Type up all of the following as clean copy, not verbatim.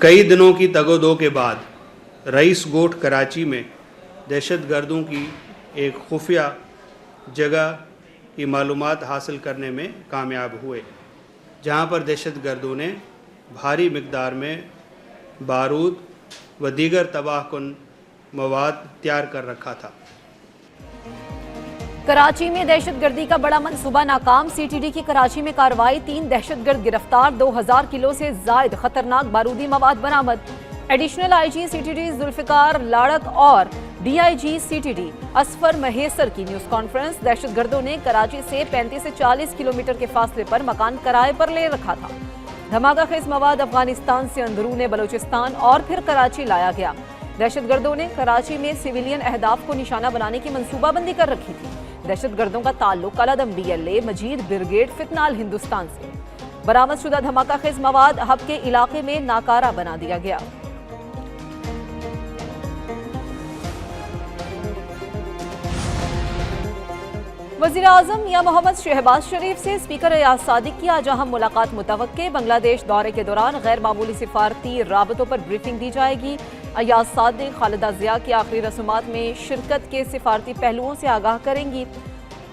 कई दिनों की तगोदो के बाद रईस गोठ कराची में दहशतगर्दों की एक खुफिया जगह की मालूमात हासिल करने में कामयाब हुए, जहां पर दहशतगर्दों ने भारी मिकदार में बारूद व दीगर तबाहकुन मवाद तैयार कर रखा था। कराची में दहशतगर्दी का बड़ा मंसूबा नाकाम। सीटीडी की कराची में कार्रवाई, 3 दहशतगर्द गिरफ्तार, 2000 किलो से जायद खतरनाक बारूदी मवाद बरामद। एडिशनल आईजी सीटीडी जुल्फिकार लाड़क और डीआईजी सीटीडी असफर महेसर की न्यूज कॉन्फ्रेंस। दहशतगर्दों ने कराची से 35 से 40 किलोमीटर के फासले पर मकान किराए पर ले रखा था। धमाका खेज मवाद अफगानिस्तान से अंदरूने बलूचिस्तान और फिर कराची लाया गया। दहशतगर्दों ने कराची में सिविलियन अहदाफ को निशाना बनाने की मंसूबाबंदी कर रखी थी। दहशतगर्दों का ताल्लुक कलादम डीएलए मजीद ब्रिगेड फितनाल हिंदुस्तान से। बरामद शुदा धमाका खेज मवाद हब के इलाके में नाकारा बना दिया गया। वज़ीर आज़म मियां मोहम्मद शहबाज शरीफ से स्पीकर अयाज सादिक की आज अहम मुलाकात मुतवक्के। बांग्लादेश दौरे के दौरान गैर मामूली सिफारती राबतों पर ब्रीफिंग दी जाएगी। अयाज सादिक खालिदा जिया की आखिरी रसूमात में शिरकत के सिफारती पहलुओं से आगाह करेंगी।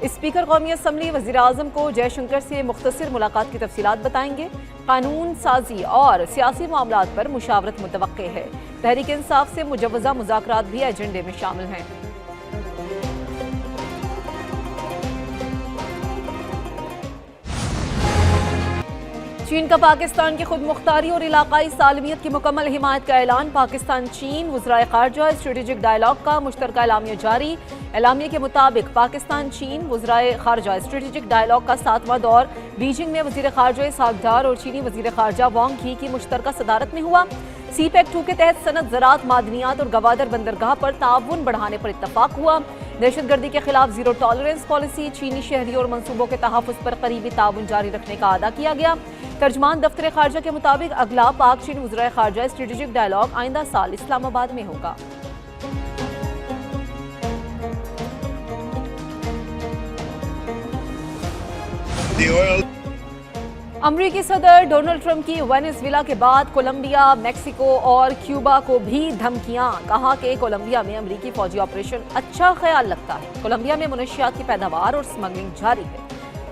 स्पीकर कौमी असम्बली वज़ीर आज़म को जयशंकर से मुख्तसर मुलाकात की तफसीलात बताएंगे। कानून साजी और सियासी मामलात पर मुशावरत मुतवक्के है। तहरीक इंसाफ से मुजव्वज़ा मुज़ाकरात भी एजेंडे में शामिल हैं। चीन का पाकिस्तान की खुद मुख्तारी और इलाकाई सालमियत की मुकम्मल हिमायत का ऐलान। पाकिस्तान चीन वज़राए ख़ारजा स्ट्रेटेजिक डायलॉग का मुश्तरका एलामिया जारी। एलामिया के मुताबिक पाकिस्तान चीन वज़राए ख़ारजा स्ट्रेटेजिक डायलॉग का 7वां दौर बीजिंग में वज़ीर ख़ारजा इसहाक डार और चीनी वज़ीर ख़ारजा वांग ही की मुश्तरका सदारत में हुआ। सीपैक 2 के तहत सनत, ज़राअत, मादनियात और गवादर बंदरगाह पर ताउन बढ़ाने पर इत्तफाक हुआ। दहशतगर्दी के खिलाफ जीरो टॉलरेंस पॉलिसी, चीनी शहरी और मंसूबों के तहफ़्फ़ुज़ पर करीबी ताउन जारी रखने का अदा किया गया। तर्जमान दफ्तर खारजा के मुताबिक अगला पाक चीन वज़राए ख़ारजा स्ट्रेटेजिक डायलॉग आइंदा साल इस्लामाबाद में होगा। अमरीकी सदर डोनाल्ड ट्रंप की वेनेज़ुएला के बाद कोलंबिया, मेक्सिको और क्यूबा को भी धमकियां। कहा कि कोलंबिया में अमरीकी फौजी ऑपरेशन अच्छा ख्याल लगता है। कोलंबिया में मनशियात की पैदावार और स्मगलिंग जारी है,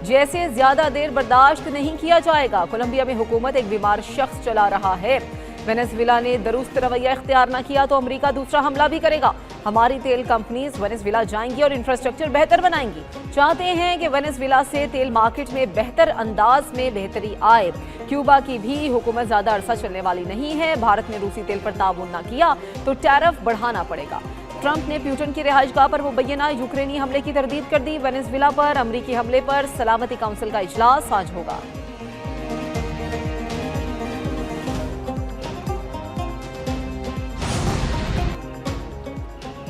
जैसे ज्यादा देर बर्दाश्त नहीं किया जाएगा। कोलंबिया में हुकूमत एक बीमार शख्स चला रहा है। वेनेज़ुएला ने दुरुस्त रवैया इख्तियार न किया तो अमेरिका दूसरा हमला भी करेगा। हमारी तेल कंपनीज वेनेज़ुएला जाएंगी और इंफ्रास्ट्रक्चर बेहतर बनाएंगी। चाहते हैं कि वेनेज़ुएला से तेल मार्केट में बेहतर अंदाज में बेहतरी आए। क्यूबा की भी हुकूमत ज्यादा अरसा चलने वाली नहीं है। भारत ने रूसी तेल पर ताउन न किया तो टैरिफ बढ़ाना पड़ेगा। ट्रंप ने प्यूटन की रिहाइशगाह पर मुबैना यूक्रेनी हमले की तरदीद कर दी। वेनेज़ुएला पर अमरीकी हमले पर सलामती काउंसिल का इजलास आज होगा।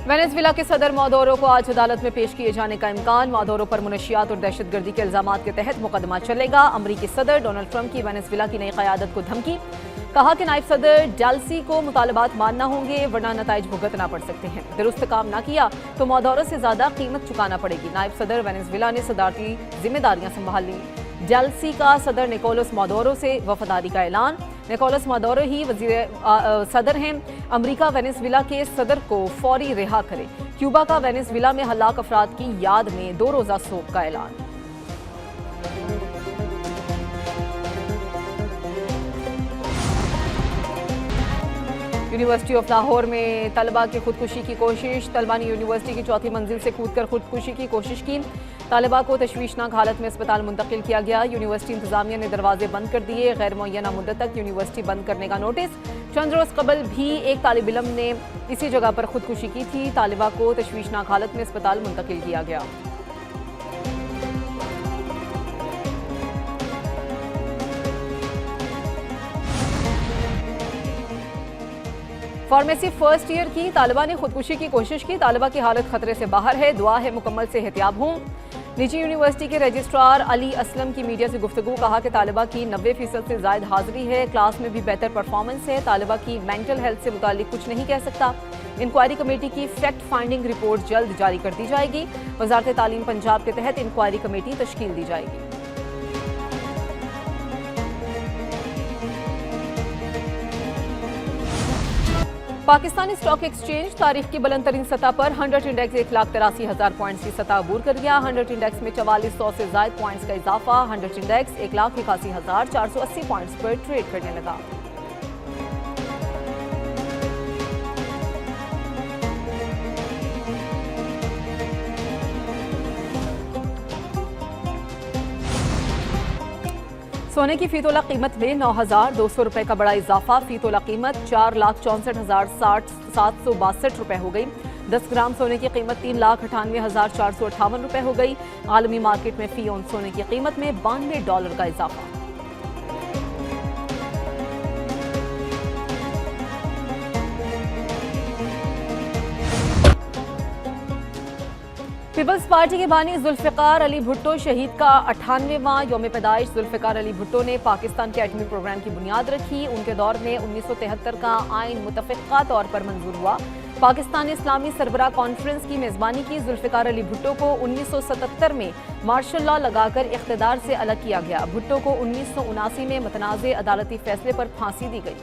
वेनेज़ुएला के सदर मादुरो को आज अदालत में पेश किए जाने का इम्कान। मादुरो पर मुनशियात और दहशतगर्दी के इल्जामात के तहत मुकदमा चलेगा। अमरीकी सदर डोनाल्ड ट्रंप की वेनेज़ुएला की नई क़यादत को धमकी। कहा कि नायब सदर डेल्सी को मुतालबात मानना होंगे वरना नताइज भुगतना पड़ सकते हैं। दुरुस्त काम ना किया तो मादुरो से ज्यादा कीमत चुकाना पड़ेगी। नायब सदर वेनेज़ुएला ने सदारती जिम्मेदारियां संभाल ली। डेल्सी का सदर निकोलस मादुरो से वफादारी का ऐलान। निकोलस मादुरो ही सदर हैं। अमेरिका वेनेज़ुएला के सदर को फौरी रिहा करे। क्यूबा का वेनेज़ुएला में हलाक अफराद की याद में 2 रोज़ा शोक का ऐलान। यूनिवर्सिटी ऑफ लाहौर में तलबा की खुदकुशी की कोशिश। तलबा ने यूनिवर्सिटी की 4थी मंजिल से कूदकर खुदकुशी की कोशिश की। तालिबा को तशवीशनाक हालत में अस्पताल मुंतकिल किया गया। यूनिवर्सिटी इंतजामिया ने दरवाजे बंद कर दिए। गैर मुअय्यना मुद्दत तक यूनिवर्सिटी बंद करने का नोटिस। चंद रोज कबल भी एक तालिब इल्म ने इसी जगह पर खुदकुशी की थी। तालिबा को तशवीशनाक हालत में अस्पताल मुंतकिल किया गया। फार्मेसी फर्स्ट ईयर की तालिबा ने खुदकुशी की कोशिश की। तालिबा की हालत खतरे से बाहर है। दुआ है मुकम्मल से एहतियात हों। निजी यूनिवर्सिटी के रजिस्ट्रार अली असलम की मीडिया से गुफ्तगू। कहा कि तालिबा की 90% से ज़ायद हाजिरी है। क्लास में भी बेहतर परफॉर्मेंस है। तालिबा की मेंटल हेल्थ से मुतालिक कुछ नहीं कह सकता। इंक्वायरी कमेटी की फैक्ट फाइंडिंग रिपोर्ट जल्द जारी कर दी जाएगी। वजारत तालीम पंजाब के तहत इंक्वायरी कमेटी तश्कील दी जाएगी। पाकिस्तानी स्टॉक एक्सचेंज तारीख की बुलंद तरीन सतह पर 100 इंडेक्स 1,83,000 पॉइंट्स की सतह अबूर कर गया। 100 इंडेक्स में 4400 से ज्यादा पॉइंट्स का इजाफा। 100 इंडेक्स 1,81,480 पॉइंट्स पर ट्रेड करने लगा। सोने की फीतोला कीमत में 9,200 रुपए का बड़ा इजाफा। फीतोला कीमत 4,64,762 रुपए हो गई। 10 ग्राम सोने की कीमत 3,98,458 रुपए हो गई। आलमी मार्केट में फी औंस सोने की कीमत में $92 का इजाफा। पीपल्स पार्टी के बानी जुल्फिकार अली भुट्टो शहीद का 98वां यौम पैदाइश। जुल्फिकार अली भुट्टो ने पाकिस्तान के एटमी प्रोग्राम की बुनियाद रखी। उनके दौर में 1973 का आइन मुतफ़िक़ा तौर पर मंजूर हुआ। पाकिस्तान इस्लामी सरबराह कॉन्फ्रेंस की मेज़बानी की। जुल्फिकार अली भुट्टो को 1977 में मार्शल लॉ लगाकर इक़्तिदार से अलग किया गया। भुट्टो को 1979 में मुतनाज़े अदालती फैसले पर फांसी दी गई।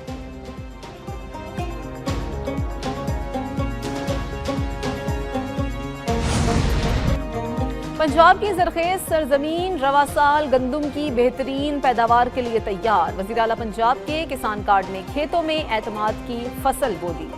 पंजाब की ज़रखेज़ सरजमीन रवा साल गंदम की बेहतरीन पैदावार के लिए तैयार। वज़ीर आला पंजाब के किसान कार्ड ने खेतों में एतमाद की फसल बो दी।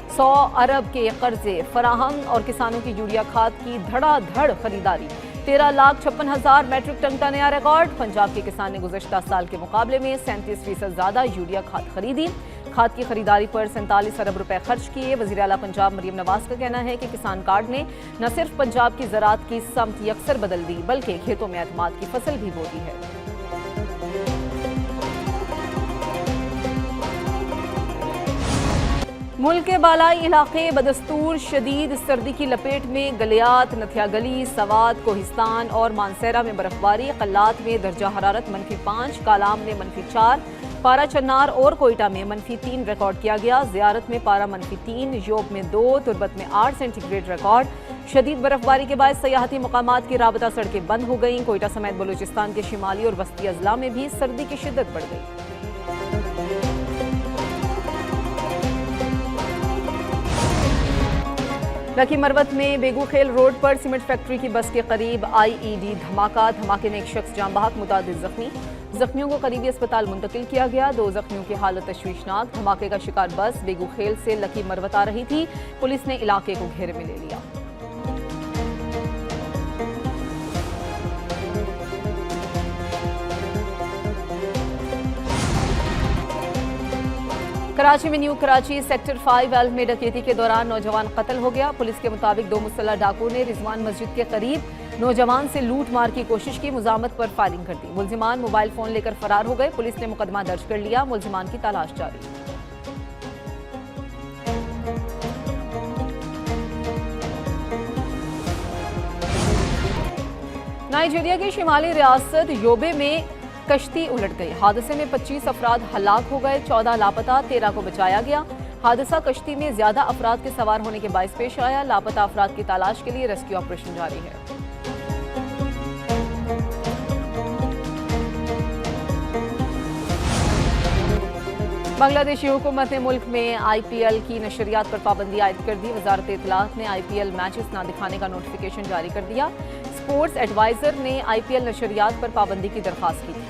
100 अरब के कर्जे फराहम और किसानों की यूरिया खाद की धड़ाधड़ खरीदारी। 13,56,000 मैट्रिक टन का नया रिकॉर्ड। पंजाब के किसान ने गुज़श्ता साल के मुकाबले में 37% ज़्यादा यूरिया खाद खरीदी। खाद की खरीदारी पर 47 अरब रुपए खर्च किए। वज़ीर आला पंजाब मरियम नवाज का कहना है कि किसान कार्ड ने न सिर्फ पंजाब की ज़राअत की समत यकसर बदल दी बल्कि खेतों में एतमाद की फसल भी बो दी है। मुल्क के बालाई इलाके बदस्तूर शदीद सर्दी की लपेट में। गलियात, नथिया गली, सवात, कोहिस्तान और मानसेरा में बर्फबारी। कल्लात में दर्जा हरारत -5, कालाम में -4, पारा चन्नार और कोयटा में -3 रिकॉर्ड किया गया। ज़ियारत में पारा -3, योब में 2, तुर्बत में 8 सेंटीग्रेड रिकॉर्ड। शदीद बर्फबारी के बाद सयाहती मकामात की राबता सड़कें बंद हो गईं। कोयटा समेत बलूचिस्तान के शिमाली और वस्ती अजला में भी सर्दी की शिद्दत बढ़ गई। लकी मरवत में बेगूखेल रोड पर सीमेंट फैक्ट्री की बस के करीब IED धमाका। धमाके में एक शख्स जान बहक, मुतादिद जख्मी। जख्मियों को करीबी अस्पताल मुंतकिल किया गया। 2 जख्मियों की हालत तशवीशनाक। धमाके का शिकार बस बेगूखेल से लकी मरवत आ रही थी। पुलिस ने इलाके को घेरे में ले लिया। कराची में न्यू कराची सेक्टर 5 वेल्व में डकैती के दौरान नौजवान कत्ल हो गया। पुलिस के मुताबिक 2 मुसल्लह डाकू ने रिजवान मस्जिद के करीब नौजवान से लूट मार की कोशिश की। मुजामत पर फायरिंग कर दी। मुलजिमान मोबाइल फोन लेकर फरार हो गए। पुलिस ने मुकदमा दर्ज कर लिया। मुलजिमान की तलाश जारी। नाइजीरिया की शिमाली रियासत योबे में कश्ती उलट गई। हादसे में 25 अफराद हलाक हो गए, 14 लापता, 13 को बचाया गया। हादसा कश्ती में ज्यादा अफराद के सवार होने के बायस पेश आया। लापता अफराद की तलाश के लिए रेस्क्यू ऑपरेशन जारी है। बांग्लादेशी हुकूमत ने मुल्क में IPL की नशरियात पर पाबंदी आयद कर दी। वजारत इत्तलात ने IPL मैचेस न दिखाने का नोटिफिकेशन जारी कर दिया। स्पोर्ट्स एडवाइजर ने IPL नशरियात पर पाबंदी की दरख्वास्त की थी।